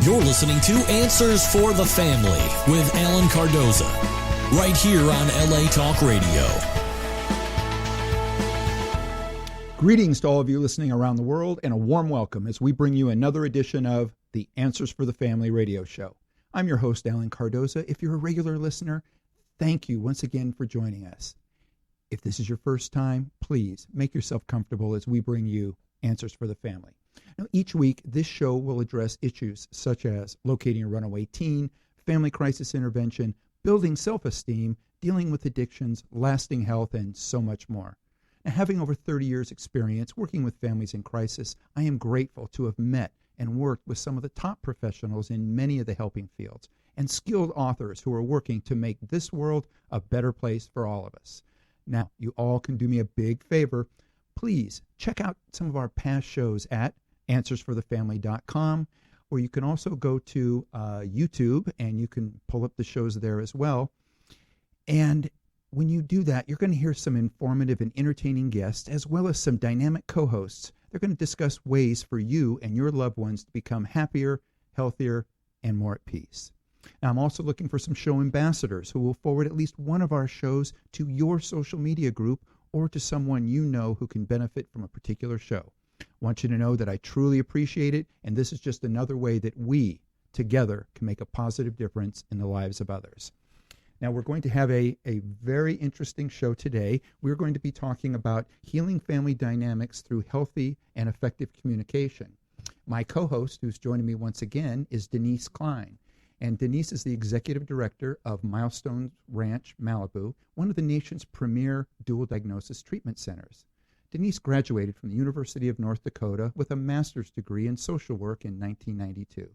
You're listening to Answers for the Family with Alan Cardoza, right here on LA Talk Radio. Greetings to all of you listening around the world, and a warm welcome as we bring you another edition of the Answers for the Family radio show. I'm your host, Alan Cardoza. If you're a regular listener, thank you once again for joining us. If this is your first time, please make yourself comfortable as we bring you Answers for the Family. Now, each week, this show will address issues such as locating a runaway teen, family crisis intervention, building self-esteem, dealing with addictions, lasting health, and so much more. Now, having over 30 years' experience working with families in crisis, I am grateful to have met and worked with some of the top professionals in many of the helping fields and skilled authors who are working to make this world a better place for all of us. Now, you all can do me a big favor. Please check out some of our past shows at answersforthefamily.com, or you can also go to YouTube and you can pull up the shows there as well. And when you do that, you're going to hear some informative and entertaining guests as well as some dynamic co-hosts. They're going to discuss ways for you and your loved ones to become happier, healthier, and more at peace. Now, I'm also looking for some show ambassadors who will forward at least one of our shows to your social media group or to someone you know who can benefit from a particular show. I want you to know that I truly appreciate it, and this is just another way that we, together, can make a positive difference in the lives of others. Now, we're going to have a very interesting show today. We're going to be talking about healing family dynamics through healthy and effective communication. My co-host, who's joining me once again, is Denise Klein. And Denise is the executive director of Milestone Ranch, Malibu, one of the nation's premier dual diagnosis treatment centers. Denise graduated from the University of North Dakota with a master's degree in social work in 1992.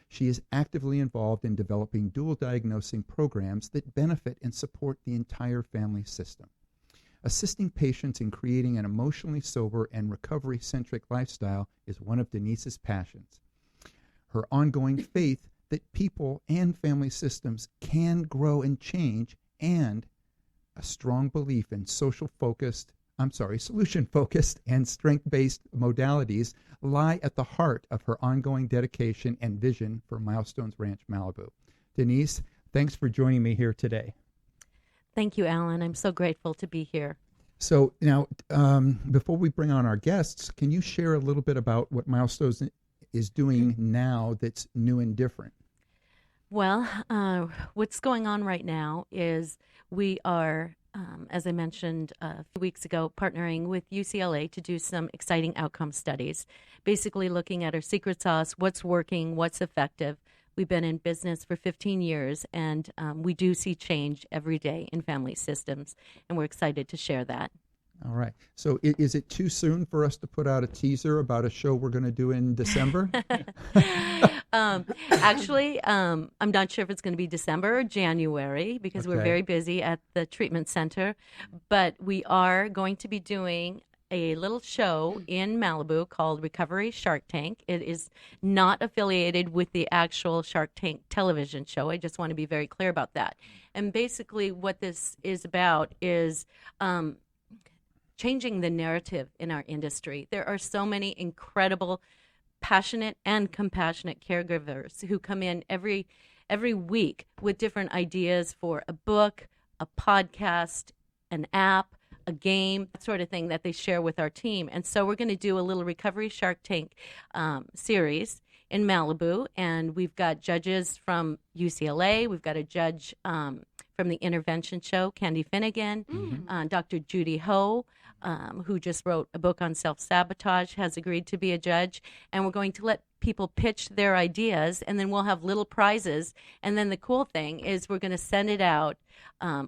She is actively involved in developing dual diagnosing programs that benefit and support the entire family system. Assisting patients in creating an emotionally sober and recovery-centric lifestyle is one of Denise's passions. Her ongoing faith that people and family systems can grow and change, and a strong belief in solution-focused and strength-based modalities lie at the heart of her ongoing dedication and vision for Milestones Ranch, Malibu. Denise, thanks for joining me here today. Thank you, Alan. I'm so grateful to be here. So now, before we bring on our guests, can you share a little bit about what Milestones is doing now that's new and different? Well, what's going on right now is we are, as I mentioned a few weeks ago, partnering with UCLA to do some exciting outcome studies, basically looking at our secret sauce, what's working, what's effective. We've been in business for 15 years, and we do see change every day in family systems, and we're excited to share that. All right. So is it too soon for us to put out a teaser about a show we're going to do in December? Actually, I'm not sure if it's going to be December or January because we're very busy at the treatment center. But we are going to be doing a little show in Malibu called Recovery Shark Tank. It is not affiliated with the actual Shark Tank television show. I just want to be very clear about that. And basically what this is about is changing the narrative in our industry. There are so many incredible, passionate and compassionate caregivers who come in every week with different ideas for a book, a podcast, an app, a game, that sort of thing that they share with our team. And so we're going to do a little Recovery Shark Tank series in Malibu, and we've got judges from UCLA. We've got a judge from the intervention show, Candy Finnegan, Dr. Judy Ho, who just wrote a book on self-sabotage, has agreed to be a judge, and we're going to let people pitch their ideas, and then we'll have little prizes. And then the cool thing is we're going to send it out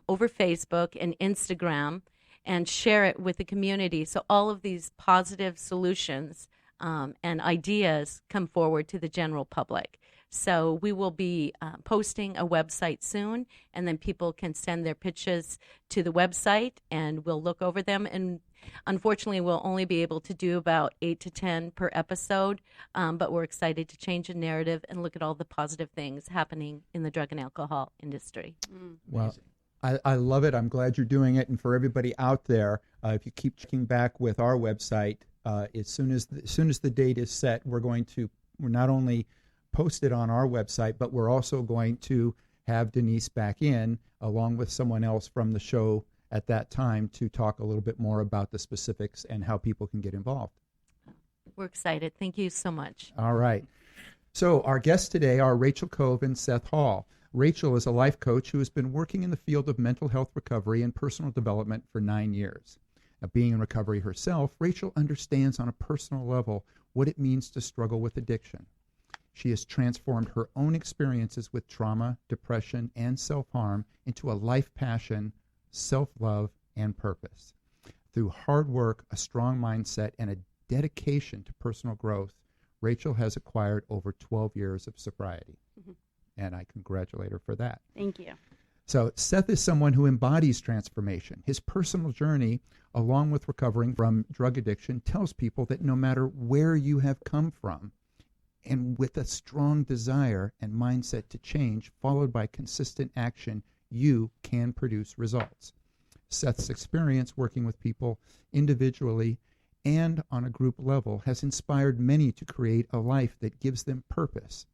over Facebook and Instagram and share it with the community. So all of these positive solutions and ideas come forward to the general public. So we will be posting a website soon, and then people can send their pitches to the website, and we'll look over them. And unfortunately, we'll only be able to do about 8 to 10 per episode, but we're excited to change the narrative and look at all the positive things happening in the drug and alcohol industry. Well, I love it. I'm glad you're doing it. And for everybody out there, if you keep checking back with our website, as soon as the date is set, we're not only post it on our website, but we're also going to have Denise back in along with someone else from the show at that time to talk a little bit more about the specifics and how people can get involved. We're excited. Thank you so much. All right. So our guests today are Rachel Kove and Seth Hall. Rachel is a life coach who has been working in the field of mental health recovery and personal development for 9 years. Now, being in recovery herself, Rachel understands on a personal level what it means to struggle with addiction. She has transformed her own experiences with trauma, depression, and self-harm into a life passion, self-love, and purpose. Through hard work, a strong mindset, and a dedication to personal growth, Rachel has acquired over 12 years of sobriety. Mm-hmm. And I congratulate her for that. Thank you. So Seth is someone who embodies transformation. His personal journey, along with recovering from drug addiction, tells people that no matter where you have come from, and with a strong desire and mindset to change, followed by consistent action, you can produce results. Seth's experience working with people individually and on a group level has inspired many to create a life that gives them purpose.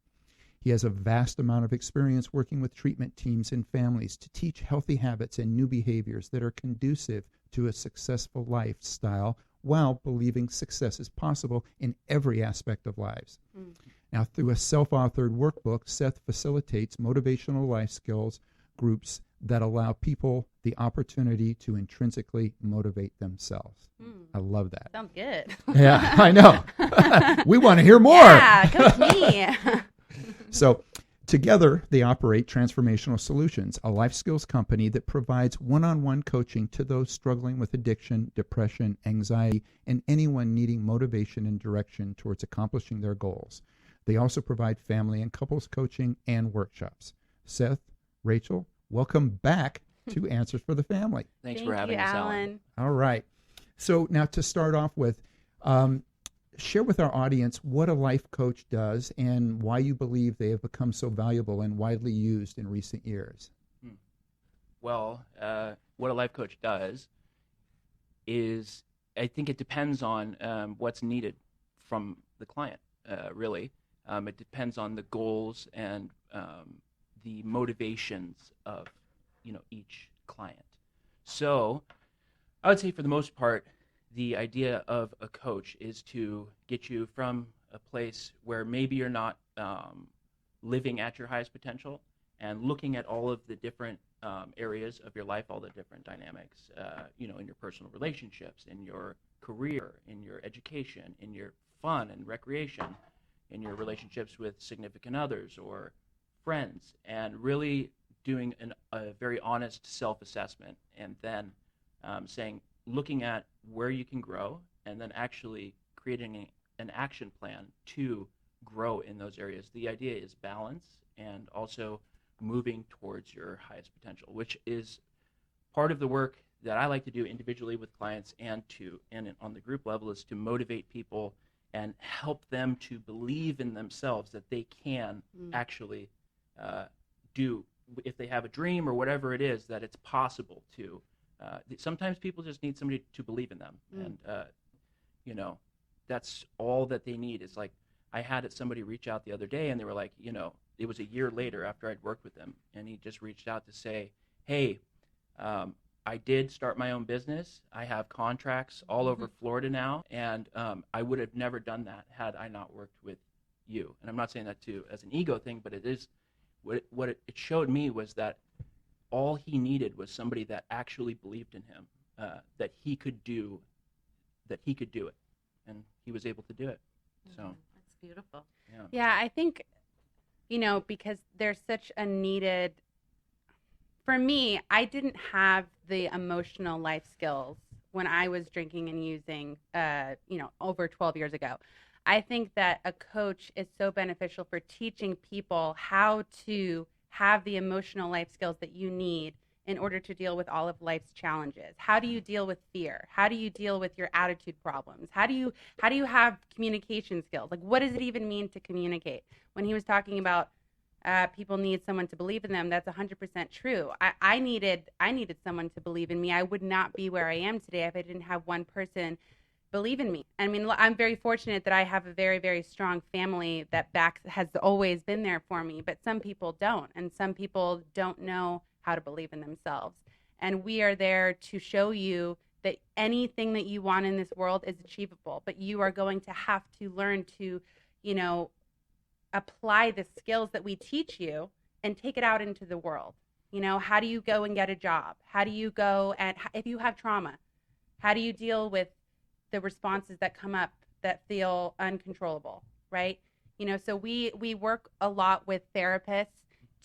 He has a vast amount of experience working with treatment teams and families to teach healthy habits and new behaviors that are conducive to a successful lifestyle while believing success is possible in every aspect of lives. Mm. Now, through a self-authored workbook, Seth facilitates motivational life skills groups that allow people the opportunity to intrinsically motivate themselves. Mm. I love that. Sounds good. Yeah, I know. We want to hear more. Yeah, come with me. So together, they operate Transformational Solutions, a life skills company that provides one-on-one coaching to those struggling with addiction, depression, anxiety, and anyone needing motivation and direction towards accomplishing their goals. They also provide family and couples coaching and workshops. Seth, Rachel, welcome back to Answers for the Family. Thanks for having us, Alan. All right. So now to start off with, share with our audience what a life coach does and why you believe they have become so valuable and widely used in recent years. Well, what a life coach does is, I think it depends on what's needed from the client, really. It depends on the goals and the motivations of, each client. So I would say for the most part, the idea of a coach is to get you from a place where maybe you're not living at your highest potential and looking at all of the different areas of your life, all the different dynamics, in your personal relationships, in your career, in your education, in your fun and recreation, in your relationships with significant others or friends, and really doing a very honest self-assessment and then looking at where you can grow and then actually creating an action plan to grow in those areas. The idea is balance and also moving towards your highest potential, which is part of the work that I like to do individually with clients and on the group level is to motivate people and help them to believe in themselves that they can actually do, if they have a dream or whatever it is, that it's possible to. Sometimes people just need somebody to believe in them, and that's all that they need. Is like I had somebody reach out the other day, and they were like, it was a year later after I'd worked with them, and he just reached out to say, hey, I did start my own business. I have contracts all over Florida now, and I would have never done that had I not worked with you. And I'm not saying that as an ego thing, but it is what it showed me was that all he needed was somebody that actually believed in him, that he could do it, and he was able to do it. So that's beautiful. Yeah, I think, because there's such a needed. For me, I didn't have the emotional life skills when I was drinking and using, over 12 years ago. I think that a coach is so beneficial for teaching people how to have the emotional life skills that you need in order to deal with all of life's challenges. How do you deal with fear? How do you deal with your attitude problems? How do you have communication skills? Like, what does it even mean to communicate? When he was talking about people need someone to believe in them, that's 100% true. I needed someone to believe in me. I would not be where I am today if I didn't have one person believe in me. I mean, I'm very fortunate that I have a very, very strong family that has always been there for me, but some people don't, and some people don't know how to believe in themselves. And we are there to show you that anything that you want in this world is achievable, but you are going to have to learn to, apply the skills that we teach you and take it out into the world. How do you go and get a job? How do you go, and if you have trauma, how do you deal with the responses that come up that feel uncontrollable, right? So we work a lot with therapists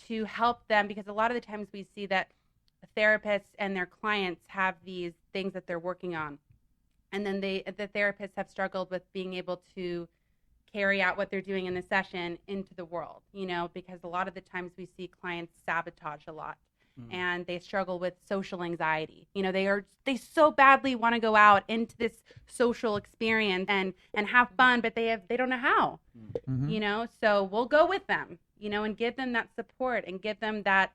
to help them, because a lot of the times we see that therapists and their clients have these things that they're working on, and then the therapists have struggled with being able to carry out what they're doing in the session into the world, because a lot of the times we see clients sabotage a lot, and they struggle with social anxiety. They so badly want to go out into this social experience and have fun, but they don't know how. So we'll go with them, and give them that support and give them that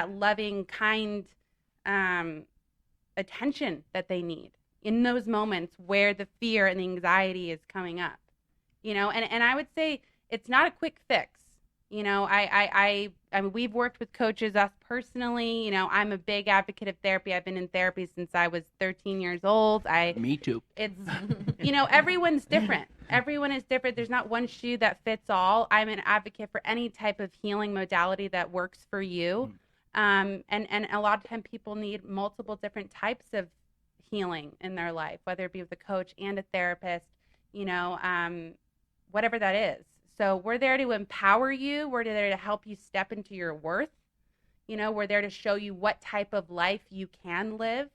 loving, kind attention that they need in those moments where the fear and the anxiety is coming up. And I would say it's not a quick fix. I mean, we've worked with coaches, us personally. I'm a big advocate of therapy. I've been in therapy since I was 13 years old. Me too. It's, everyone's different. Everyone is different. There's not one shoe that fits all. I'm an advocate for any type of healing modality that works for you. And a lot of time people need multiple different types of healing in their life, whether it be with a coach and a therapist, whatever that is. So we're there to empower you. We're there to help you step into your worth. We're there to show you what type of life you can live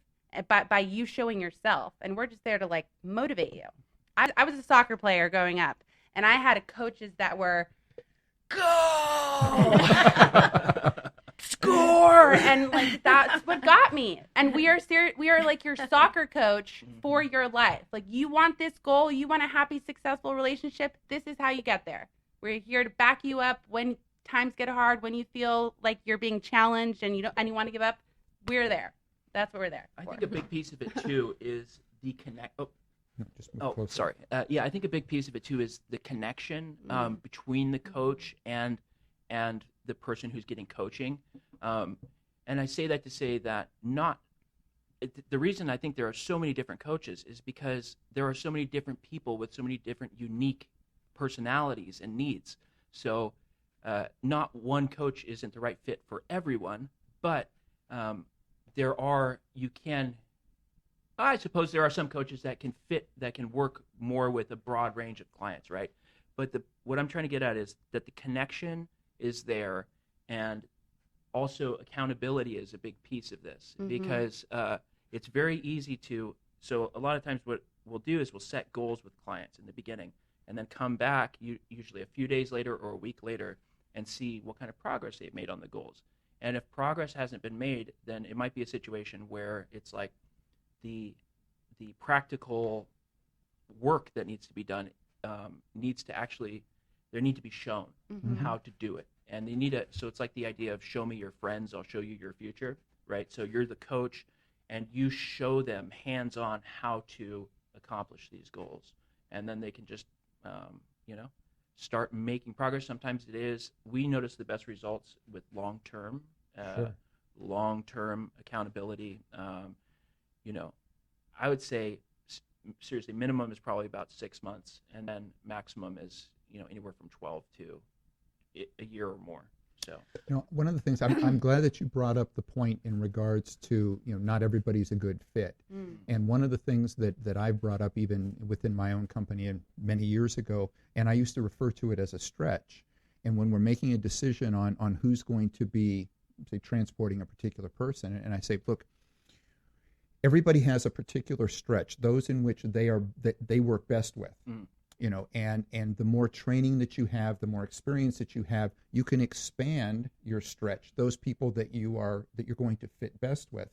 by you showing yourself. And we're just there to motivate you. I was a soccer player growing up, and I had coaches that were, go! Score! And that's what got me. And we are like your soccer coach for your life. You want this goal, you want a happy, successful relationship, this is how you get there. We're here to back you up when times get hard, when you feel like you're being challenged and you want to give up. We're there. That's what we're there for. I think a big piece of it too is the connect. Sorry. I think a big piece of it too is the connection between the coach and the person who's getting coaching. And I say that to say that the reason I think there are so many different coaches is because there are so many different people with so many different unique personalities and needs. So not one coach isn't the right fit for everyone, but I suppose there are some coaches that can work more with a broad range of clients, right? But what I'm trying to get at is that the connection is there, and also accountability is a big piece of this, because it's very easy so a lot of times what we'll do is we'll set goals with clients in the beginning and then come back usually a few days later or a week later and see what kind of progress they've made on the goals. And if progress hasn't been made, then it might be a situation where it's like the practical work that needs to be done there need to be shown how to do it. And so it's like the idea of show me your friends, I'll show you your future, right? So you're the coach and you show them hands-on how to accomplish these goals. And then they can just, start making progress. Sometimes we notice the best results with long-term accountability. I would say seriously, minimum is probably about 6 months, and then maximum is, anywhere from 12 to a year or more. So, one of the things I'm glad that you brought up the point in regards to, not everybody's a good fit. And one of the things that I brought up even within my own company and many years ago, and I used to refer to it as a stretch. And when we're making a decision on who's going to be, say, transporting a particular person, and I say, look, everybody has a particular stretch, those in which they work best with. And the more training that you have, the more experience that you have, you can expand your stretch, those people that you're going to fit best with.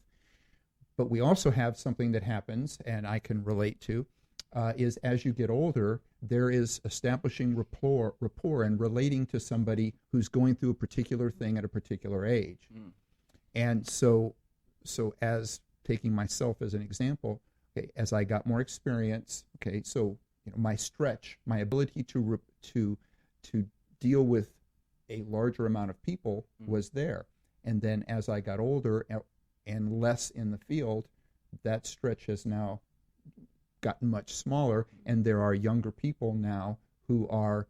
But we also have something that happens, and I can relate to, is as you get older, there is establishing rapport and relating to somebody who's going through a particular thing at a particular age. And so as taking myself as an example, Okay, as I got more experience, okay, so my stretch, my ability to deal with a larger amount of people was there. And then as I got older and less in the field, that stretch has now gotten much smaller, and there are younger people now who are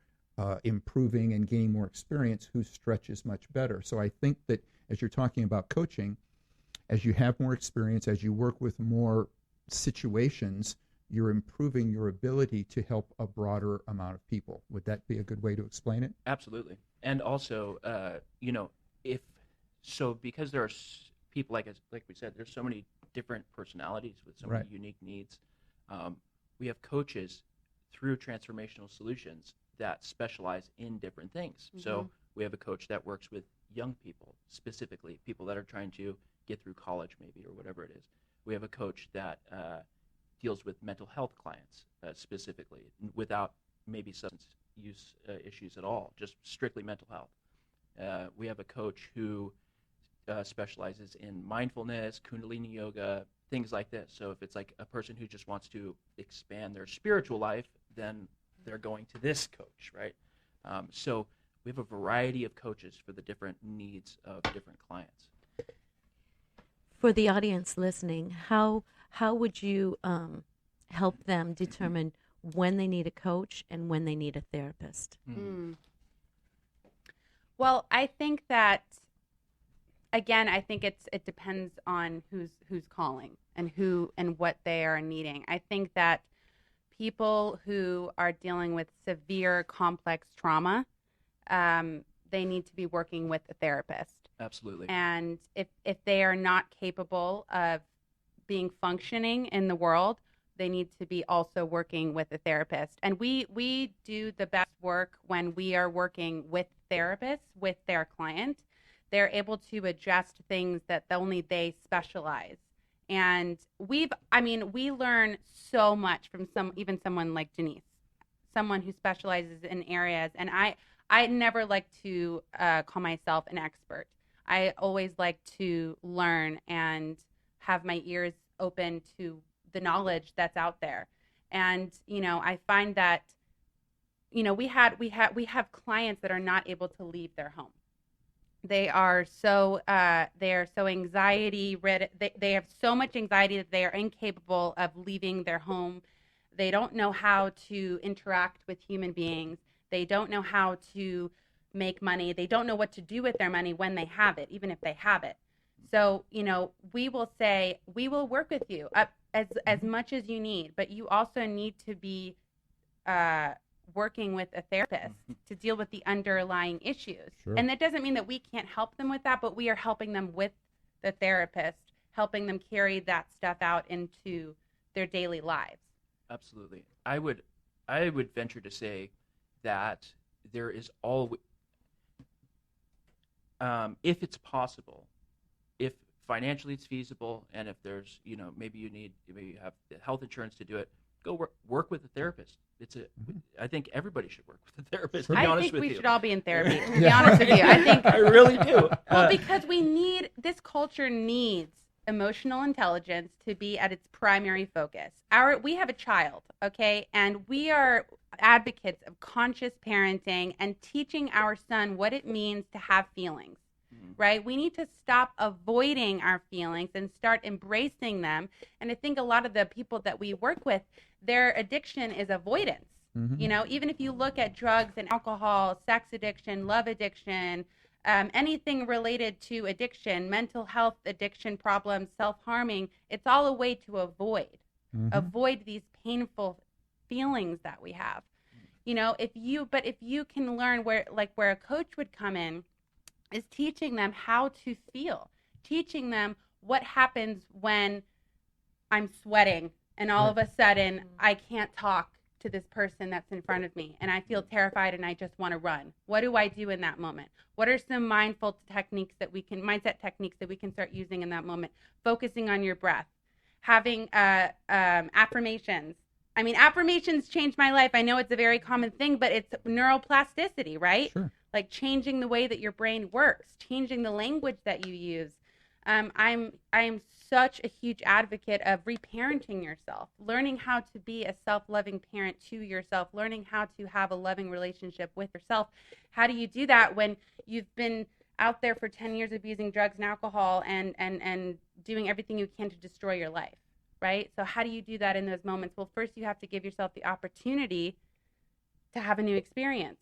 improving and gaining more experience whose stretch is much better. So I think that as you're talking about coaching, as you have more experience, as you work with more situations, you're improving your ability to help a broader amount of people. Would that be a good way to explain it? Absolutely. And also, because there are people, like we said, there's so many different personalities with so many unique needs. We have coaches through Transformational Solutions that specialize in different things. Mm-hmm. So we have a coach that works with young people, specifically people that are trying to get through college maybe or whatever it is. We have a coach that deals with mental health clients specifically, without maybe substance use issues at all, just strictly mental health. We have a coach who specializes in mindfulness, Kundalini yoga, things like this. So if it's like a person who just wants to expand their spiritual life, then they're going to this coach, right? So we have a variety of coaches for the different needs of different clients. For the audience listening, how would you help them determine when they need a coach and when they need a therapist? Mm. Well, I think that, again, I think it depends on who's calling and what they are needing. I think that people who are dealing with severe complex trauma, they need to be working with a therapist. Absolutely. And if they are not capable of being functioning in the world, they need to be also working with a therapist. And we do the best work when we are working with therapists, with their client. They're able to adjust things that only they specialize. And we learn so much from someone like Denise, someone who specializes in areas. And I never like to call myself an expert. I always like to learn and have my ears open to the knowledge that's out there. And, I find that, we have clients that are not able to leave their home. They are so anxiety rid. They have so much anxiety that they are incapable of leaving their home. They don't know how to interact with human beings. They don't know how to make money. They don't know what to do with their money when they have it, even if they have it. So, we will say, we will work with you as much as you need, but you also need to be working with a therapist to deal with the underlying issues. Sure. And that doesn't mean that we can't help them with that, but we are helping them with the therapist, helping them carry that stuff out into their daily lives. Absolutely. I would venture to say that there is always, if it's possible, if financially it's feasible, and if there's, maybe you have health insurance to do it, go work with a therapist. I think everybody should work with a therapist. To be honest with you, I think we should all be in therapy. To be honest with you, I think I really do. Well, because this culture needs emotional intelligence to be at its primary focus. We have a child, okay, and we are advocates of conscious parenting and teaching our son what it means to have feelings. Right? We need to stop avoiding our feelings and start embracing them. And I think a lot of the people that we work with, their addiction is avoidance. Mm-hmm. Even if you look at drugs and alcohol, sex addiction, love addiction, anything related to addiction, mental health addiction problems, self-harming, it's all a way to avoid these painful feelings that we have. If you can learn where a coach would come in, is teaching them how to feel, teaching them what happens when I'm sweating and all of a sudden I can't talk to this person that's in front of me and I feel terrified and I just want to run. What do I do in that moment? What are some mindset techniques that we can start using in that moment? Focusing on your breath, having affirmations. I mean, affirmations changed my life. I know it's a very common thing, but it's neuroplasticity, right? Sure. Like changing the way that your brain works, changing the language that you use. I'm such a huge advocate of reparenting yourself, learning how to be a self-loving parent to yourself, learning how to have a loving relationship with yourself. How do you do that when you've been out there for 10 years abusing drugs and alcohol and doing everything you can to destroy your life, right? So how do you do that in those moments? Well, first you have to give yourself the opportunity to have a new experience.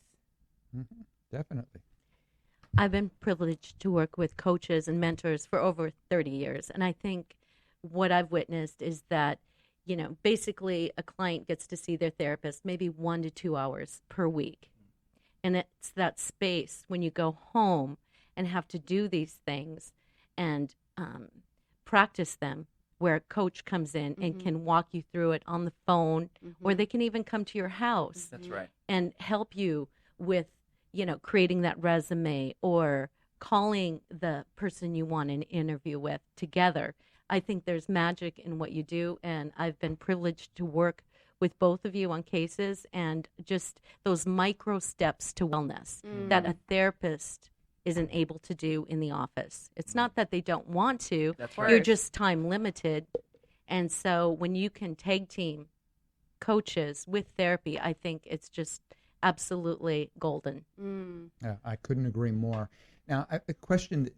Mm-hmm. Definitely. I've been privileged to work with coaches and mentors for over 30 years. And I think what I've witnessed is that, basically a client gets to see their therapist maybe 1 to 2 hours per week. And it's that space when you go home and have to do these things and practice them, where a coach comes in and can walk you through it on the phone, or they can even come to your house. That's right. And help you with creating that resume or calling the person you want an interview with together. I think there's magic in what you do, and I've been privileged to work with both of you on cases, and just those micro steps to wellness that a therapist isn't able to do in the office. It's not that they don't want to. That's right. You're just time limited. And so when you can tag team coaches with therapy, I think it's just absolutely golden. Yeah, I couldn't agree more. Now, a question,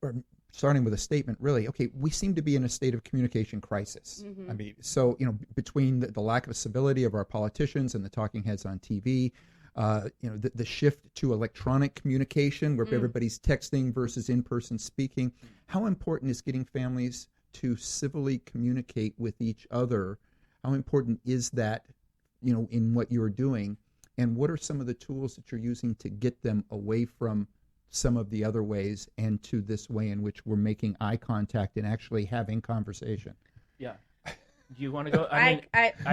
or starting with a statement, really. Okay, we seem to be in a state of communication crisis. I mean, so between the lack of civility of our politicians and the talking heads on TV, the shift to electronic communication, where everybody's texting versus in-person speaking. How important is getting families to civilly communicate with each other? How important is that? In what you're doing, and what are some of the tools that you're using to get them away from some of the other ways and to this way in which we're making eye contact and actually having conversation? Yeah. Do you want to go? I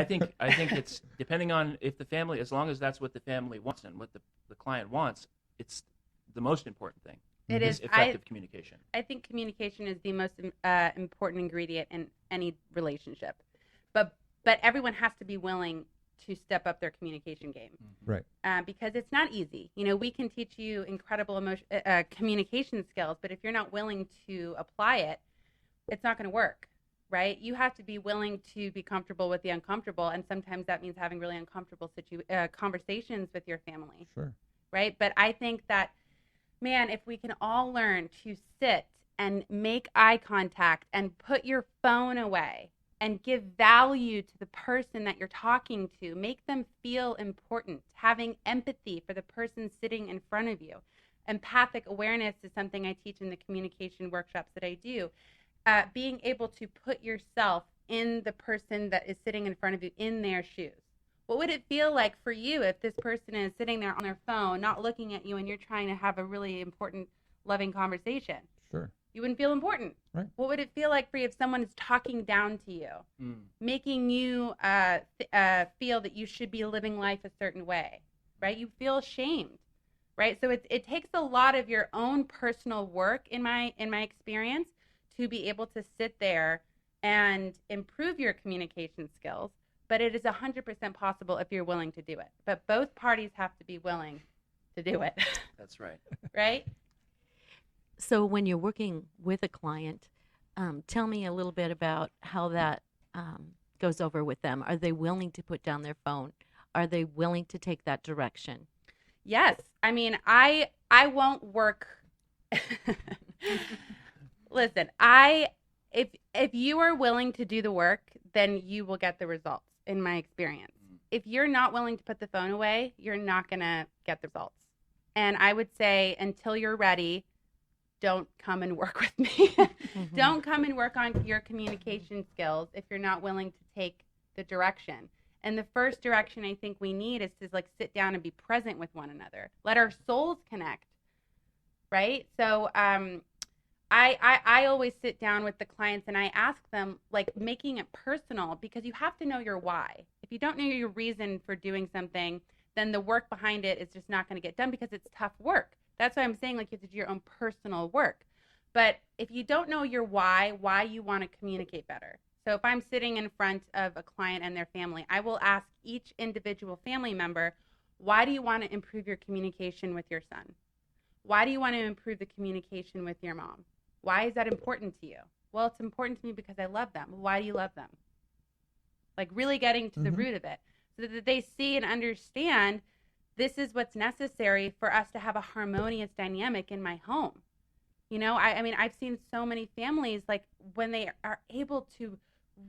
think it's depending on if the family, as long as that's what the family wants and what the client wants, it's the most important thing. It is effective communication. I think communication is the most important ingredient in any relationship, but everyone has to be willing to step up their communication game. Right. Because it's not easy. We can teach you incredible communication skills, but if you're not willing to apply it, it's not going to work, right? You have to be willing to be comfortable with the uncomfortable, and sometimes that means having really uncomfortable conversations with your family. Sure. Right? But I think that, man, if we can all learn to sit and make eye contact and put your phone away and give value to the person that you're talking to, make them feel important, having empathy for the person sitting in front of you. Empathic awareness is something I teach in the communication workshops that I do. Being able to put yourself in the person that is sitting in front of you, in their shoes. What would it feel like for you if this person is sitting there on their phone, not looking at you, and you're trying to have a really important, loving conversation? Sure. You wouldn't feel important. Right. What would it feel like for you if someone is talking down to you, making you feel that you should be living life a certain way, right? You feel ashamed, right? So it takes a lot of your own personal work, in my experience, to be able to sit there and improve your communication skills. But it is 100% possible if you're willing to do it. But both parties have to be willing to do it. That's right. Right? So when you're working with a client, tell me a little bit about how that goes over with them. Are they willing to put down their phone? Are they willing to take that direction? Yes. I mean, I won't work. Listen, if you are willing to do the work, then you will get the results, in my experience. If you're not willing to put the phone away, you're not going to get the results. And I would say, until you're ready, don't come and work with me. Don't come and work on your communication skills if you're not willing to take the direction. And the first direction I think we need is to sit down and be present with one another. Let our souls connect, right? So I always sit down with the clients and I ask them, making it personal, because you have to know your why. If you don't know your reason for doing something, then the work behind it is just not going to get done, because it's tough work. That's why I'm saying you have to do your own personal work. But if you don't know your why you want to communicate better. So if I'm sitting in front of a client and their family, I will ask each individual family member, why do you want to improve your communication with your son? Why do you want to improve the communication with your mom? Why is that important to you? Well, it's important to me because I love them. Why do you love them? Like really getting to the root of it so that they see and understand this is what's necessary for us to have a harmonious dynamic in my home. You know, I mean, I've seen so many families, like when they are able to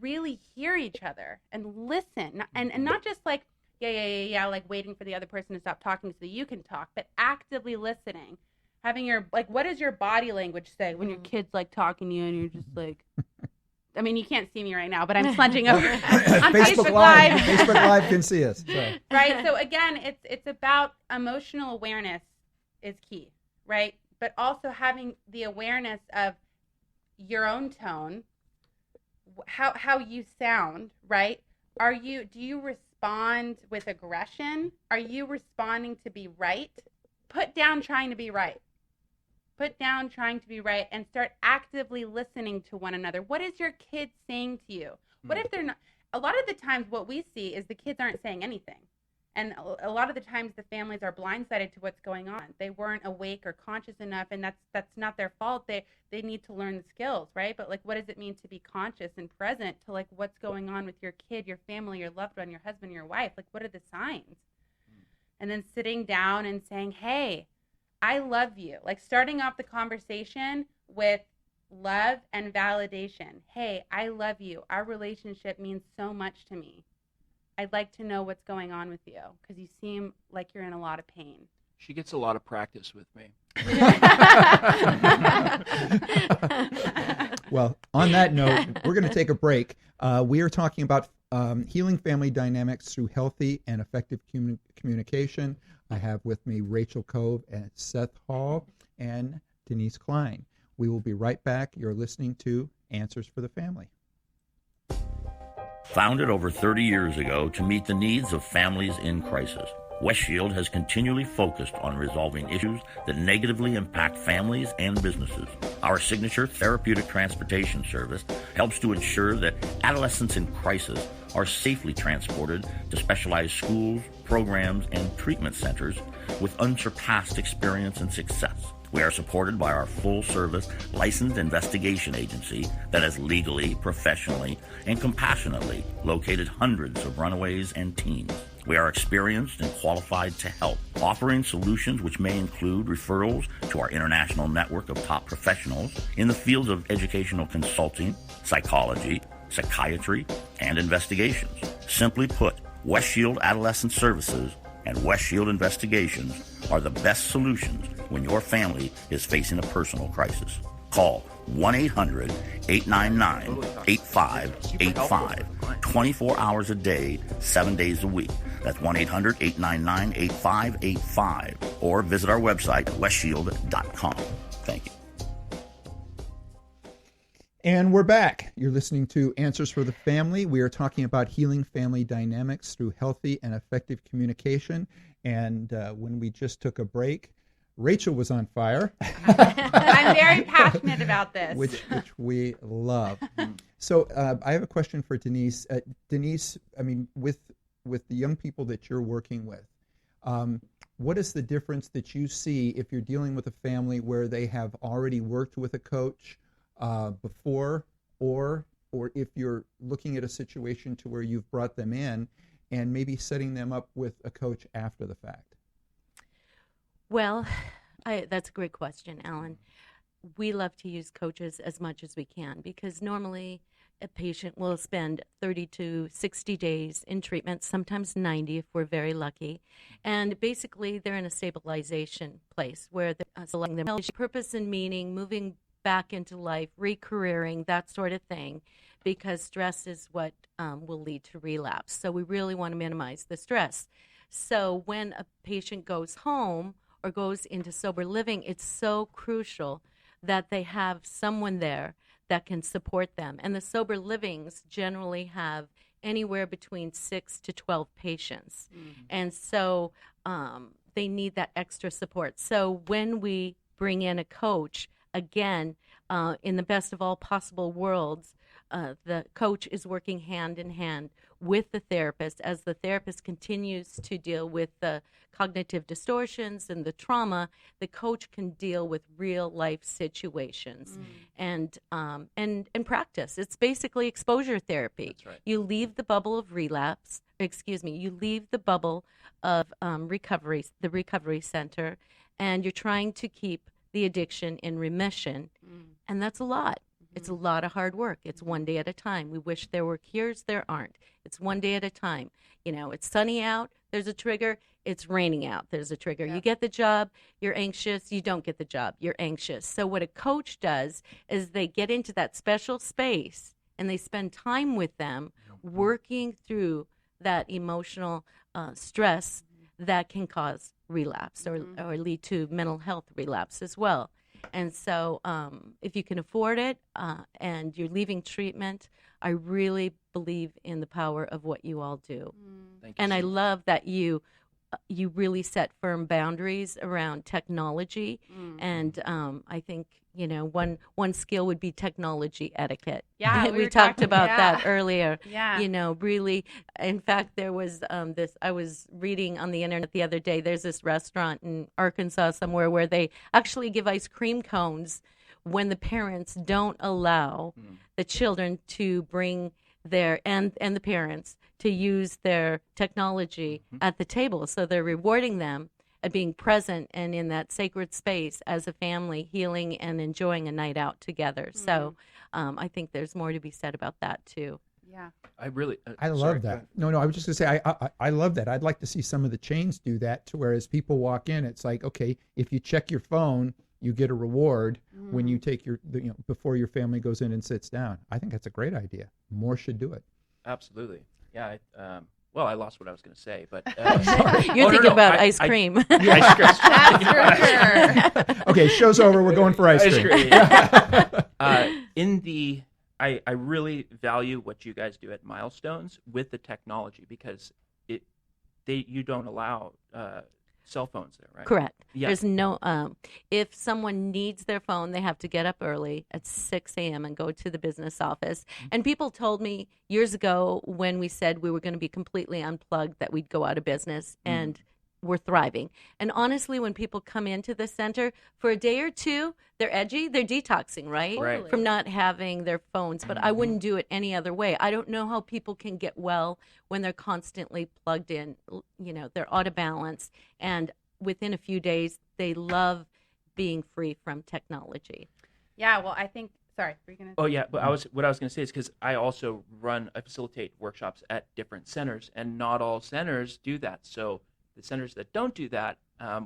really hear each other and listen and not just like, yeah, like waiting for the other person to stop talking so that you can talk, but actively listening. Having your, like, what does your body language say when your kid's like talking to you and you're just like, I mean, you can't see me right now, but I'm slunging over on Facebook Live. Facebook Live can see us. So. Right. So again, it's about emotional awareness is key, right? But also having the awareness of your own tone, how you sound, right? Do you respond with aggression? Are you responding to be right? Put down trying to be right. Put down trying to be right and start actively listening to one another. What is your kid saying to you? What if they're not? A lot of the times what we see is the kids aren't saying anything. And a lot of the times the families are blindsided to what's going on. They weren't awake or conscious enough, and that's not their fault. They need to learn the skills, right? But like, what does it mean to be conscious and present to like what's going on with your kid, your family, your loved one, your husband, your wife? Like, what are the signs? And then sitting down and saying, hey, I love you. Like starting off the conversation with love and validation. Hey, I love you. Our relationship means so much to me. I'd like to know what's going on with you because you seem like you're in a lot of pain. She gets a lot of practice with me. Well, on that note, we're going to take a break. We are talking about healing family dynamics through healthy and effective communication. I have with me Rachel Kove and Seth Hall and Denise Klein. We will be right back. You're listening to Answers for the Family. Founded over 30 years ago to meet the needs of families in crisis, West Shield has continually focused on resolving issues that negatively impact families and businesses. Our signature therapeutic transportation service helps to ensure that adolescents in crisis are safely transported to specialized schools, programs, and treatment centers with unsurpassed experience and success. We are supported by our full-service licensed investigation agency that has legally, professionally, and compassionately located hundreds of runaways and teens. We are experienced and qualified to help, offering solutions which may include referrals to our international network of top professionals in the fields of educational consulting, psychology, psychiatry, and investigations. Simply put, West Shield Adolescent Services and West Shield Investigations are the best solutions when your family is facing a personal crisis. Call 1-800-899-8585, 24 hours a day, 7 days a week. That's 1-800-899-8585, or visit our website, westshield.com. Thank you. And we're back. You're listening to Answers for the Family. We are talking about healing family dynamics through healthy and effective communication. And when we just took a break, Rachel was on fire. I'm very passionate about this. Which we love. So I have a question for Denise. Denise, I mean, with the young people that you're working with, what is the difference that you see if you're dealing with a family where they have already worked with a coach before, or if you're looking at a situation to where you've brought them in and maybe setting them up with a coach after the fact? Well, that's a great question, Alan. We love to use coaches as much as we can because normally a patient will spend 30 to 60 days in treatment, sometimes 90 if we're very lucky. And basically they're in a stabilization place where they're selecting their purpose and meaning, moving back into life, re-careering, that sort of thing, because stress is what will lead to relapse. So we really want to minimize the stress. So when a patient goes home or goes into sober living, it's so crucial that they have someone there that can support them. And the sober livings generally have anywhere between 6 to 12 patients. Mm-hmm. And so they need that extra support. So when we bring in a coach, again, in the best of all possible worlds, the coach is working hand in hand with the therapist as the therapist continues to deal with the cognitive distortions and the trauma. The coach can deal with real life situations and practice. It's basically exposure therapy. That's right. You leave the bubble of relapse. You leave the bubble of recovery, the recovery center, and you're trying to keep the addiction in remission, and that's a lot. It's a lot of hard work. It's one day at a time. We wish there were cures. There aren't. It's one day at a time. It's sunny out. There's a trigger. It's raining out. There's a trigger. Yep. You get the job. You're anxious. You don't get the job. You're anxious. So what a coach does is they get into that special space and they spend time with them working through that emotional stress that can cause relapse or lead to mental health relapse as well. And so if you can afford it and you're leaving treatment, I really believe in the power of what you all do. Thank you And so I much. love that you really set firm boundaries around technology. And I think, one skill would be technology etiquette. Yeah, we were talked talking- about yeah. that earlier. Yeah. Really, in fact, there was I was reading on the internet the other day, there's this restaurant in Arkansas somewhere where they actually give ice cream cones when the parents don't allow the children to bring and the parents to use their technology at the table. So they're rewarding them at being present and in that sacred space as a family, healing and enjoying a night out together. So I think there's more to be said about that too. Yeah. I really. I sorry, love go that. ahead. No, I was just going to say, I love that. I'd like to see some of the chains do that to where as people walk in, it's like, okay, if you check your phone, you get a reward when you take before your family goes in and sits down. I think that's a great idea. More should do it. Absolutely. Yeah. Well, I lost what I was going to say, but You're thinking about ice cream. Ice cream. That's for sure. Okay, show's over. We're going for ice cream. I really value what you guys do at Milestones with the technology because you don't allow cell phones there, right? Correct. Yeah. There's no, if someone needs their phone, they have to get up early at 6 a.m. and go to the business office. And people told me years ago when we said we were going to be completely unplugged that we'd go out of business, and we're thriving. And honestly, when people come into the center for a day or two, they're edgy, they're detoxing, right? Right. From not having their phones. But I wouldn't do it any other way. I don't know how people can get well when they're constantly plugged in, they're out of balance. And within a few days, they love being free from technology. Yeah, well, I think, sorry, were you going to? Oh yeah, but what I was going to say is because I also facilitate workshops at different centers, and not all centers do that. So the centers that don't do that,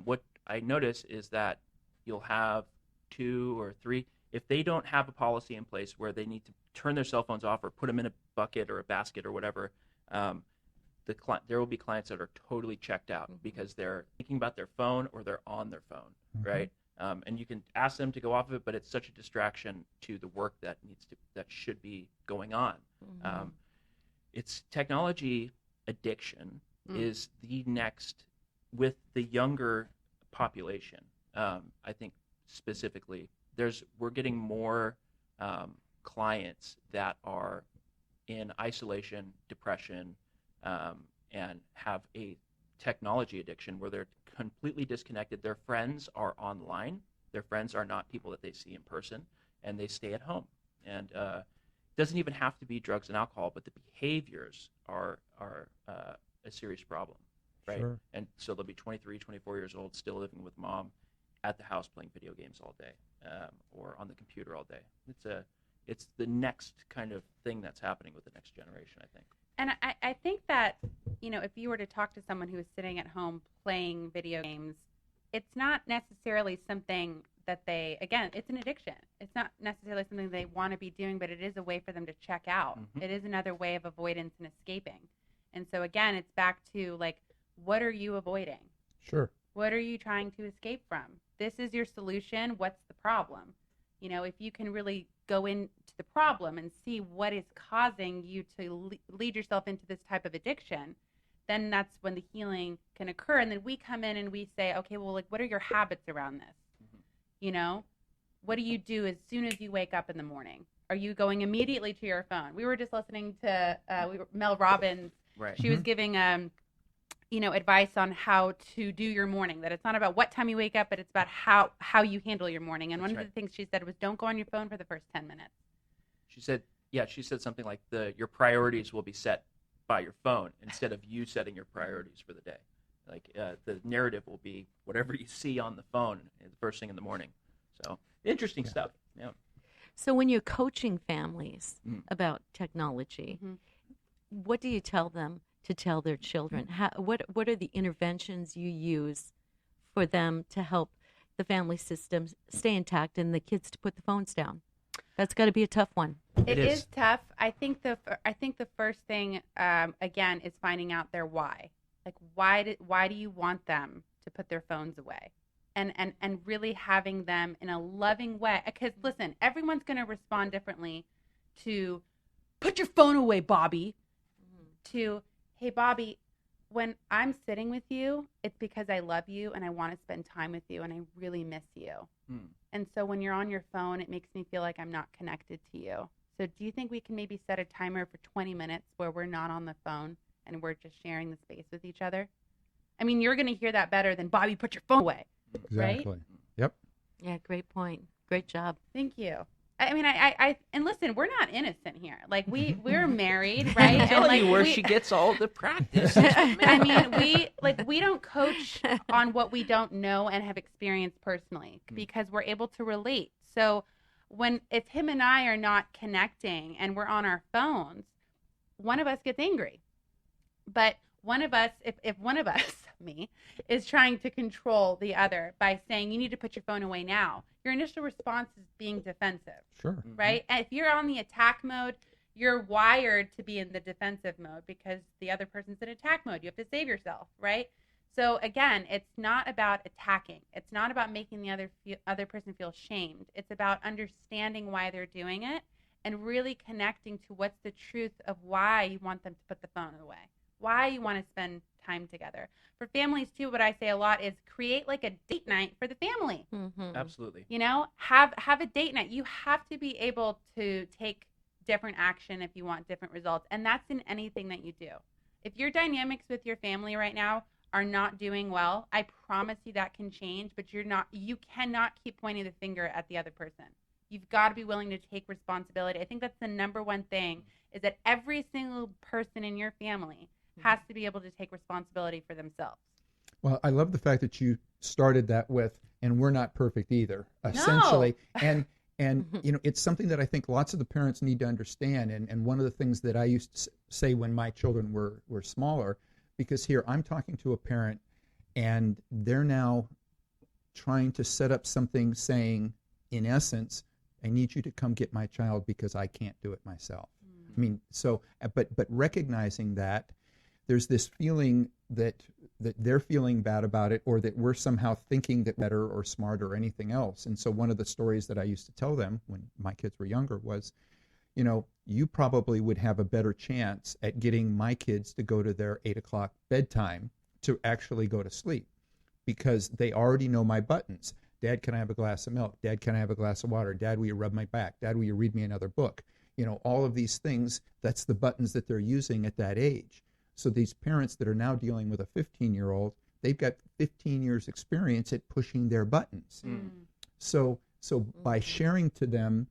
what I notice is that you'll have 2 or 3. If they don't have a policy in place where they need to turn their cell phones off or put them in a bucket or a basket or whatever, there will be clients that are totally checked out because they're thinking about their phone or they're on their phone, right? And you can ask them to go off of it, but it's such a distraction to the work that should be going on. It's technology addiction is the next with the younger population. I think specifically, we're getting more clients that are in isolation, depression, and have a technology addiction where they're completely disconnected. Their friends are online. Their friends are not people that they see in person, and they stay at home. And it doesn't even have to be drugs and alcohol, but the behaviors are a serious problem, right? Sure. And so they'll be 23, 24 years old, still living with mom at the house playing video games all day, or on the computer all day. It's the next kind of thing that's happening with the next generation, I think. And I think that, if you were to talk to someone who is sitting at home playing video games, it's not necessarily something that it's an addiction. It's not necessarily something they want to be doing, but it is a way for them to check out. It is another way of avoidance and escaping. And so, again, it's back to, what are you avoiding? Sure. What are you trying to escape from? This is your solution. What's the problem? If you can really go into the problem and see what is causing you to lead yourself into this type of addiction, then that's when the healing can occur. And then we come in and we say, okay, well, what are your habits around this? What do you do as soon as you wake up in the morning? Are you going immediately to your phone? We were just listening to Mel Robbins. Right. She was giving advice on how to do your morning, that it's not about what time you wake up, but it's about how you handle your morning. And one of the things she said was, don't go on your phone for the first 10 minutes. She said something like your priorities will be set by your phone instead of you setting your priorities for the day. Like the narrative will be whatever you see on the phone the first thing in the morning. So interesting stuff. Yeah. So when you're coaching families about technology, what do you tell them to tell their children? What are the interventions you use for them to help the family system stay intact and the kids to put the phones down? That's got to be a tough one. It is tough. I think the first thing again is finding out their why. Like why do you want them to put their phones away? And really having them in a loving way. Because listen, everyone's going to respond differently to put your phone away, Bobby. To, hey, Bobby, when I'm sitting with you, it's because I love you and I want to spend time with you and I really miss you. And so when you're on your phone, it makes me feel like I'm not connected to you. So do you think we can maybe set a timer for 20 minutes where we're not on the phone and we're just sharing the space with each other? I mean, you're going to hear that better than, Bobby, put your phone away. Exactly. Right? Yep. Yeah, great point. Great job. Thank you. I mean, I and listen, we're not innocent here. Like we're married, right? I'm telling and you where she gets all the practice. I mean, we don't coach on what we don't know and have experienced personally because we're able to relate. So if him and I are not connecting and we're on our phones, one of us gets angry. But one of us, if one of us, me, is trying to control the other by saying, you need to put your phone away now, your initial response is being defensive. Sure. Right? And if you're on the attack mode, you're wired to be in the defensive mode because the other person's in attack mode. You have to save yourself, right? So again, it's not about attacking. It's not about making the other person feel shamed. It's about understanding why they're doing it and really connecting to what's the truth of why you want them to put the phone away, why you want to spend time together. For families too, what I say a lot is create like a date night for the family. Absolutely. You know, have a date night. You have to be able to take different action if you want different results. And that's in anything that you do. If your dynamics with your family right now are not doing well, I promise you that can change, but you cannot keep pointing the finger at the other person. You've got to be willing to take responsibility. I think that's the number one thing, is that every single person in your family has to be able to take responsibility for themselves. Well, I love the fact that you started that with, and we're not perfect either, essentially. No. And you know, it's something that I think lots of the parents need to understand. And one of the things that I used to say when my children were smaller, because here I'm talking to a parent and they're now trying to set up something saying, in essence, I need you to come get my child because I can't do it myself. I mean, so, but recognizing that there's this feeling that they're feeling bad about it, or that we're somehow thinking that better or smarter or anything else. And so one of the stories that I used to tell them when my kids were younger was, you know, you probably would have a better chance at getting my kids to go to their 8 o'clock bedtime to actually go to sleep, because they already know my buttons. Dad, can I have a glass of milk? Dad, can I have a glass of water? Dad, will you rub my back? Dad, will you read me another book? You know, all of these things, that's the buttons that they're using at that age. So these parents that are now dealing with a 15-year-old, they've got 15 years experience at pushing their buttons. So by sharing them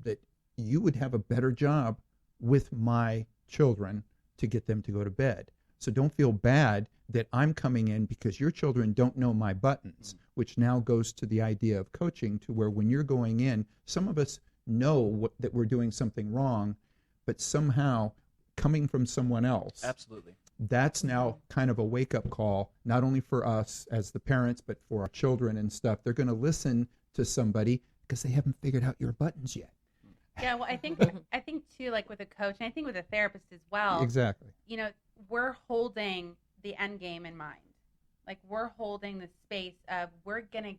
that you would have a better job with my children to get them to go to bed. So don't feel bad that I'm coming in because your children don't know my buttons, which now goes to the idea of coaching, to where when you're going in, some of us know that we're doing something wrong, but somehow coming from someone else. Absolutely. That's now kind of a wake-up call, not only for us as the parents, but for our children and stuff. They're going to listen to somebody because they haven't figured out your buttons yet. Yeah, well, I think too, like with a coach, and I think with a therapist as well. Exactly. You know, we're holding the end game in mind. Like, we're holding the space of we're gonna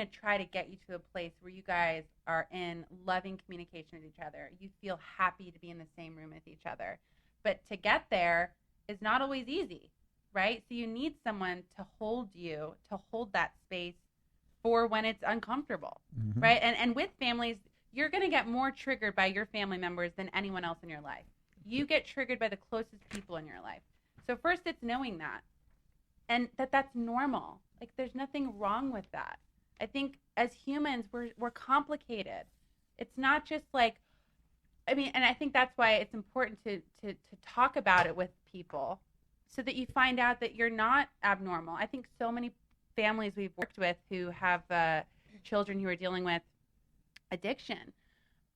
try to get you to a place where you guys are in loving communication with each other. You feel happy to be in the same room with each other. But to get there is not always easy, right? So you need someone to hold that space for when it's uncomfortable, right? And with families, you're going to get more triggered by your family members than anyone else in your life. You get triggered by the closest people in your life. So first it's knowing that, and that's normal. Like, there's nothing wrong with that. I think as humans, we're complicated. It's not just like, I mean, and I think that's why it's important to talk about it with people so that you find out that you're not abnormal. I think so many families we've worked with who have children who are dealing with addiction,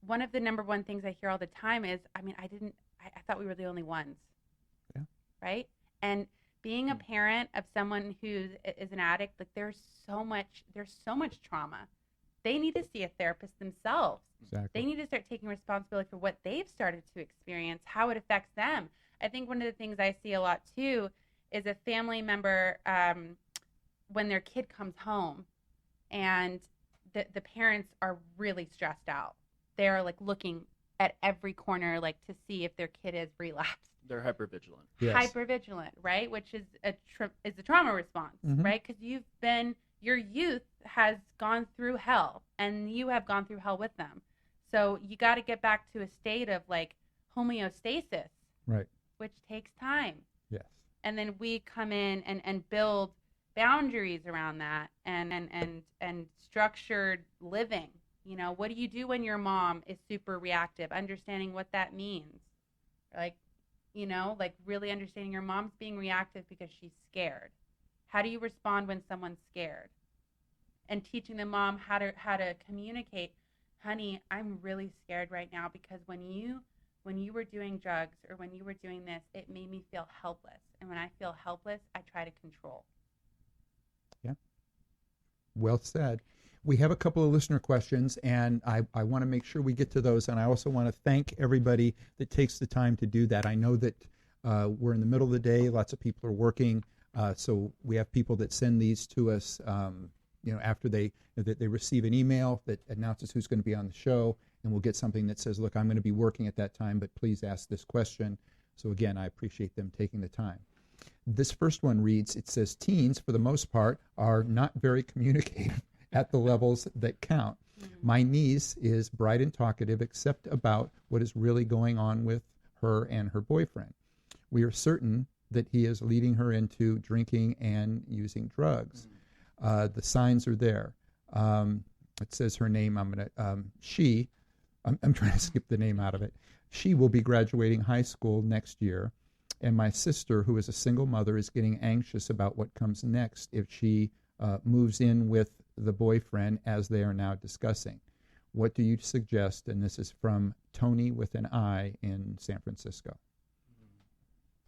one of the number one things I hear all the time is, I mean, I thought we were the only ones. Yeah. Right? And being a parent of someone who is an addict, like there's so much trauma. They need to see a therapist themselves. Exactly. They need to start taking responsibility for what they've started to experience, how it affects them. I think one of the things I see a lot too is a family member, when their kid comes home and the parents are really stressed out. They're like looking at every corner, like to see if their kid has relapsed. They're hypervigilant. Yes. Hypervigilant, right? Which is a trauma response, right? Because your youth has gone through hell, and you have gone through hell with them. So you got to get back to a state of like homeostasis, Right. which takes time. Yes. And then we come in and build boundaries around that and structured living. You know, what do you do when your mom is super reactive? Understanding what that means. Like, you know, like really understanding your mom's being reactive because she's scared. How do you respond when someone's scared? And teaching the mom how to communicate, honey, I'm really scared right now because when you were doing drugs or when you were doing this, it made me feel helpless. And when I feel helpless, I try to control. Yeah. Well said. We have a couple of listener questions, and I want to make sure we get to those. And I also want to thank everybody that takes the time to do that. I know that we're in the middle of the day. Lots of people are working. So we have people that send these to us, after they receive an email that announces who's going to be on the show, and we'll get something that says, look, I'm going to be working at that time, but please ask this question. So again, I appreciate them taking the time. This first one reads, it says, teens, for the most part, are not very communicative at the levels that count. My niece is bright and talkative, except about what is really going on with her and her boyfriend. We are certain that he is leading her into drinking and using drugs. The signs are there. It says her name. I'm trying to skip the name out of it. She will be graduating high school next year, and my sister, who is a single mother, is getting anxious about what comes next if she moves in with the boyfriend, as they are now discussing. What do you suggest? And this is from Tony with an I in San Francisco.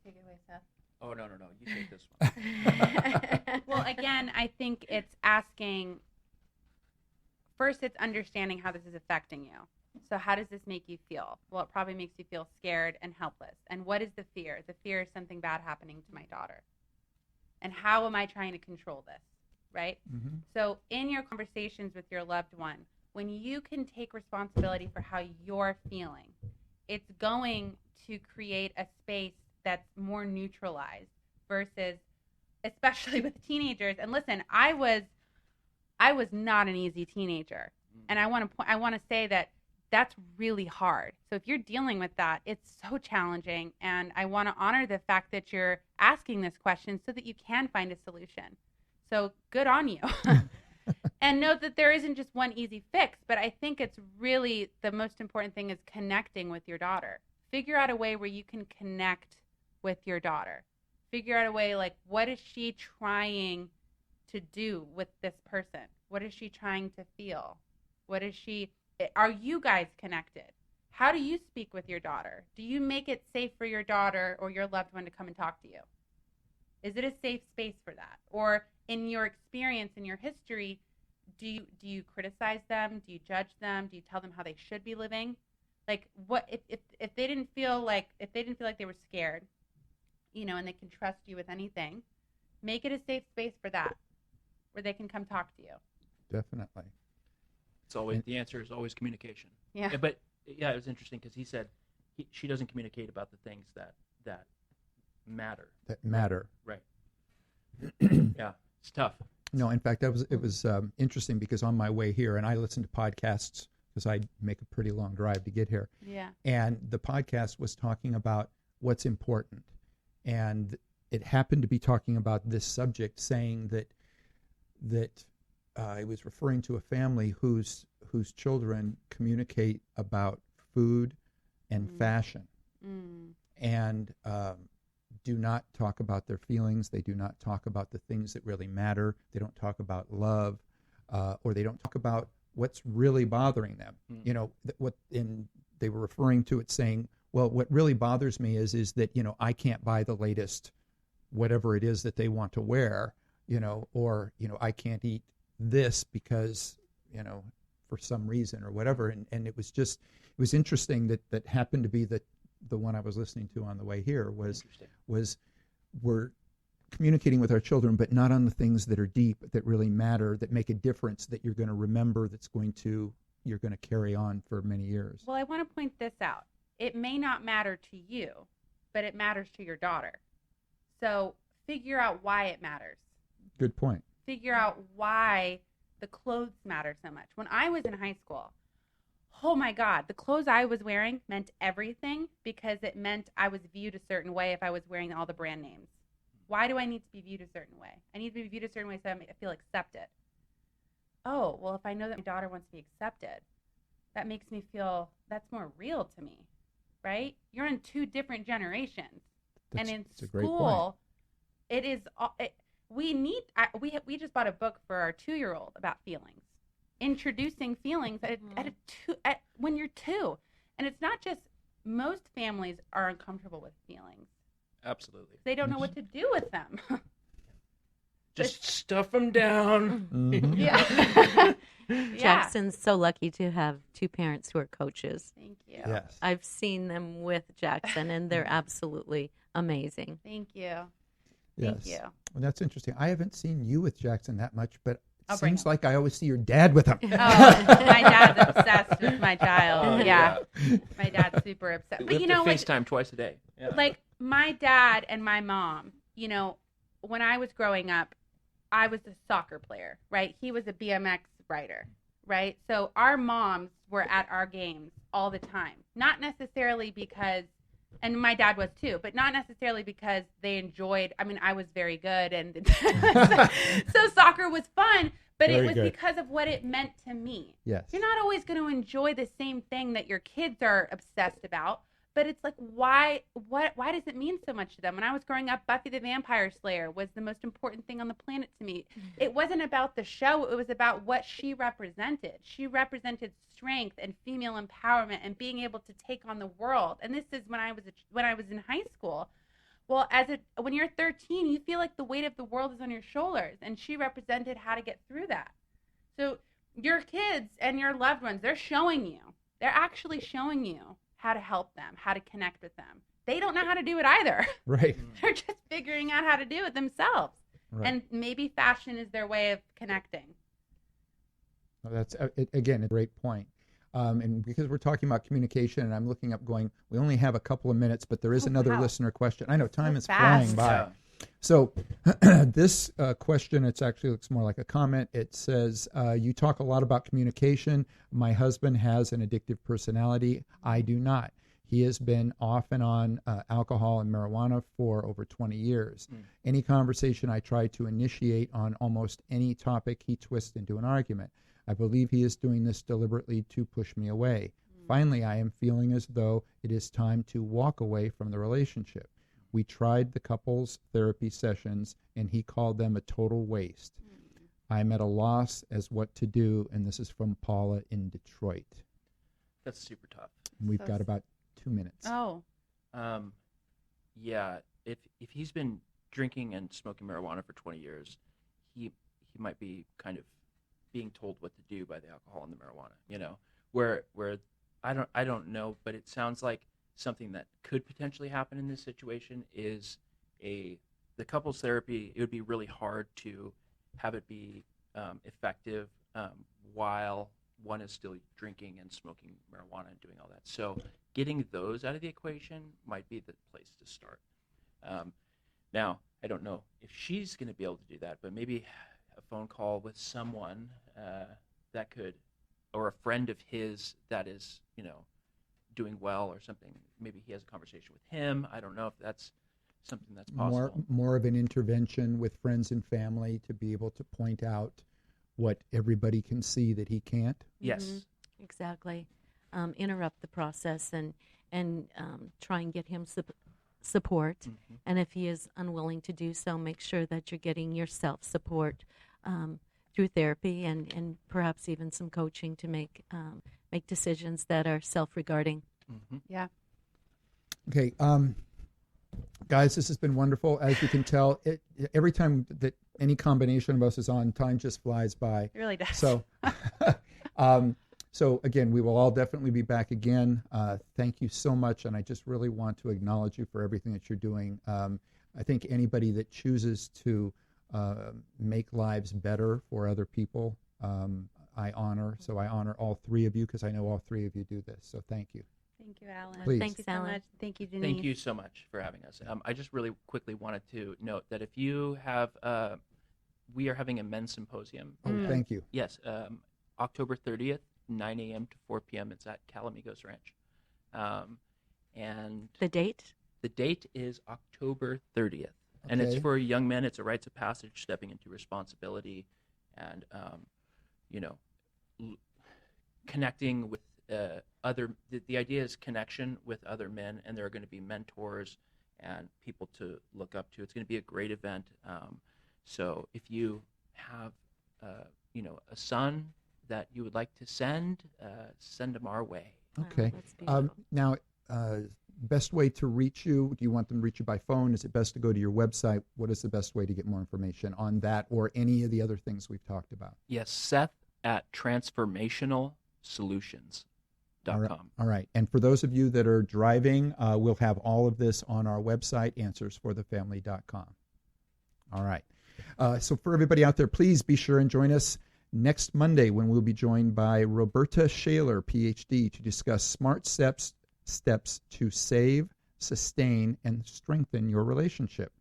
Take it away, Seth. Oh, no. You take this one. Well, again, I think it's asking, first it's understanding how this is affecting you. So how does this make you feel? Well, it probably makes you feel scared and helpless. And what is the fear? The fear is something bad happening to my daughter. And how am I trying to control this? Right? Mm-hmm. So in your conversations with your loved one, when you can take responsibility for how you're feeling, it's going to create a space that's more neutralized versus, especially with teenagers. And listen, I was not an easy teenager. And I want to say that that's really hard. So if you're dealing with that, it's so challenging. And I want to honor the fact that you're asking this question so that you can find a solution. So good on you. And note that there isn't just one easy fix, but I think it's really the most important thing is connecting with your daughter. Figure out a way where you can connect with your daughter. Figure out a way, like, what is she trying to do with this person? What is she trying to feel? Are you guys connected? How do you speak with your daughter? Do you make it safe for your daughter or your loved one to come and talk to you? Is it a safe space for that? Or in your experience, in your history, do you criticize them? Do you judge them? Do you tell them how they should be living? Like, what if they didn't feel like they were scared, and they can trust you with anything, make it a safe space for that, where they can come talk to you. Definitely. It's always the answer is always communication. Yeah. But yeah, it was interesting because he said she doesn't communicate about the things that matter. That matter. Right. Yeah, it's tough. No, in fact, it was interesting because on my way here, and I listen to podcasts because I make a pretty long drive to get here. Yeah. And the podcast was talking about what's important. And it happened to be talking about this subject, saying that it was referring to a family whose children communicate about food and fashion, and do not talk about their feelings. They do not talk about the things that really matter. They don't talk about love, or they don't talk about what's really bothering them. You know, they were referring to it, saying, well, what really bothers me is that, you know, I can't buy the latest whatever it is that they want to wear, you know, or, you know, I can't eat this because, you know, for some reason or whatever. And it was interesting that happened to be the one I was listening to on the way here was we're communicating with our children, but not on the things that are deep, that really matter, that make a difference, that you're going to remember, you're going to carry on for many years. Well, I want to point this out. It may not matter to you, but it matters to your daughter. So figure out why it matters. Good point. Figure out why the clothes matter so much. When I was in high school, oh my God, the clothes I was wearing meant everything, because it meant I was viewed a certain way if I was wearing all the brand names. Why do I need to be viewed a certain way? I need to be viewed a certain way so I feel accepted. Oh, well, if I know that my daughter wants to be accepted, that makes me feel that's more real to me, right? You're in two different generations. And in school, it is, we just bought a book for our 2-year-old about feelings, introducing feelings when you're 2. And it's not just, most families are uncomfortable with feelings. Absolutely. They don't know what to do with them. Just stuff them down. Mm-hmm. Yeah. Jackson's so lucky to have 2 parents who are coaches. Thank you. Yes. I've seen them with Jackson, and they're absolutely amazing. Thank you. Yes. Thank you. Well, that's interesting. I haven't seen you with Jackson that much, but I'll it bring seems him. like I always see your dad with him. Oh, my dad's obsessed with my child. Oh, yeah. My dad's super upset. We But have you to know, like, FaceTime twice a day. Yeah. like my dad and my mom, you know, when I was growing up, I was a soccer player, right? He was a BMX rider, right? So our moms were at our games all the time. Not necessarily because, and my dad was too, but not necessarily because they enjoyed, I mean, I was very good, and so soccer was fun, but Very it was good. because of what it meant to me. Yes. You're not always going to enjoy the same thing that your kids are obsessed about, but it's like, why does it mean so much to them? When I was growing up, Buffy the Vampire Slayer was the most important thing on the planet to me. It wasn't about the show. It was about what she represented. She represented strength and female empowerment and being able to take on the world. And this is when I was in high school. Well, when you're 13, you feel like the weight of the world is on your shoulders, and she represented how to get through that. So your kids and your loved ones, they're actually showing you how to help them, how to connect with them. They don't know how to do it either. Right. They're just figuring out how to do it themselves. Right. And maybe fashion is their way of connecting. Well, that's, again, a great point. And because we're talking about communication, and I'm looking up going, we only have a couple of minutes, but there is another wow. listener question. I know time So is fast. flying by. Yeah. So this question, it actually looks more like a comment. It says, you talk a lot about communication. My husband has an addictive personality. I do not. He has been off and on alcohol and marijuana for over 20 years. Any conversation I try to initiate on almost any topic, he twists into an argument. I believe he is doing this deliberately to push me away. Finally, I am feeling as though it is time to walk away from the relationship. We tried the couples therapy sessions, and he called them a total waste. I'm at a loss as what to do, and this is from Paula in Detroit. That's super tough. We've got about 2 minutes. Oh. Yeah, if he's been drinking and smoking marijuana for 20 years, he might be kind of being told what to do by the alcohol and the marijuana, you know, where I don't know, but it sounds like something that could potentially happen in this situation is the couples therapy. It would be really hard to have it be effective while one is still drinking and smoking marijuana and doing all that. So getting those out of the equation might be the place to start. Now, I don't know if she's going to be able to do that, but maybe a phone call with someone that could or a friend of his that is, doing well or something, maybe he has a conversation with him. I don't know if that's something that's possible. More of an intervention with friends and family to be able to point out what everybody can see that he can't. Yes. Mm-hmm. Exactly. Interrupt the process and try and get him support. Mm-hmm. And if he is unwilling to do so, make sure that you're getting yourself support through therapy and perhaps even some coaching to make decisions that are self-regarding. Mm-hmm. Yeah. Okay, guys, this has been wonderful. As you can tell, every time that any combination of us is on, time just flies by. It really does. So, so again, we will all definitely be back again. Thank you so much, and I just really want to acknowledge you for everything that you're doing. I think anybody that chooses to make lives better for other people, I honor. So I honor all three of you because I know all three of you do this. So thank you. Thank you, Alan. Please. Thank you so Alan. much. Thank you, Denise. Thank you so much for having us. I just really quickly wanted to note that if you have, we are having a men's symposium. Oh, thank you. Yes, October 30th, 9 a.m. to 4 p.m. It's at Calamigos Ranch. And The date? the date is October 30th. And it's Okay. for young men. It's a rites of passage, stepping into responsibility and, connecting with other. The idea is connection with other men, and there are going to be mentors and people to look up to. It's going to be a great event. So if you have, a son that you would like to send them our way. Okay. That's beautiful. Now, best way to reach you? Do you want them to reach you by phone? Is it best to go to your website? What is the best way to get more information on that or any of the other things we've talked about? Yes, Seth at Transformational Solutions.com. All right. And for those of you that are driving, we'll have all of this on our website, answersforthefamily.com. All right. So for everybody out there, please be sure and join us next Monday when we'll be joined by Roberta Shaler, PhD, to discuss smart steps to save, sustain, and strengthen your relationship.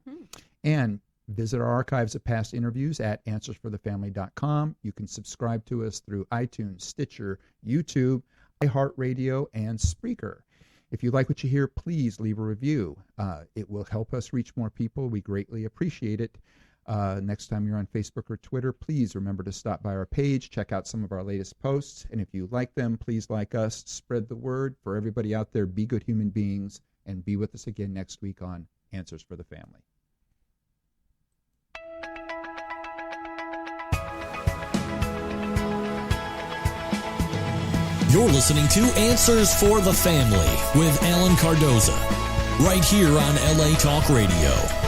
And visit our archives of past interviews at answersforthefamily.com. You can subscribe to us through iTunes, Stitcher, YouTube, iHeartRadio, and Spreaker. If you like what you hear, please leave a review. It will help us reach more people. We greatly appreciate it. Next time you're on Facebook or Twitter, please remember to stop by our page, check out some of our latest posts, and if you like them, please like us, spread the word. For everybody out there, be good human beings, and be with us again next week on Answers for the Family. You're listening to Answers for the Family with Alan Cardoza, right here on LA Talk Radio.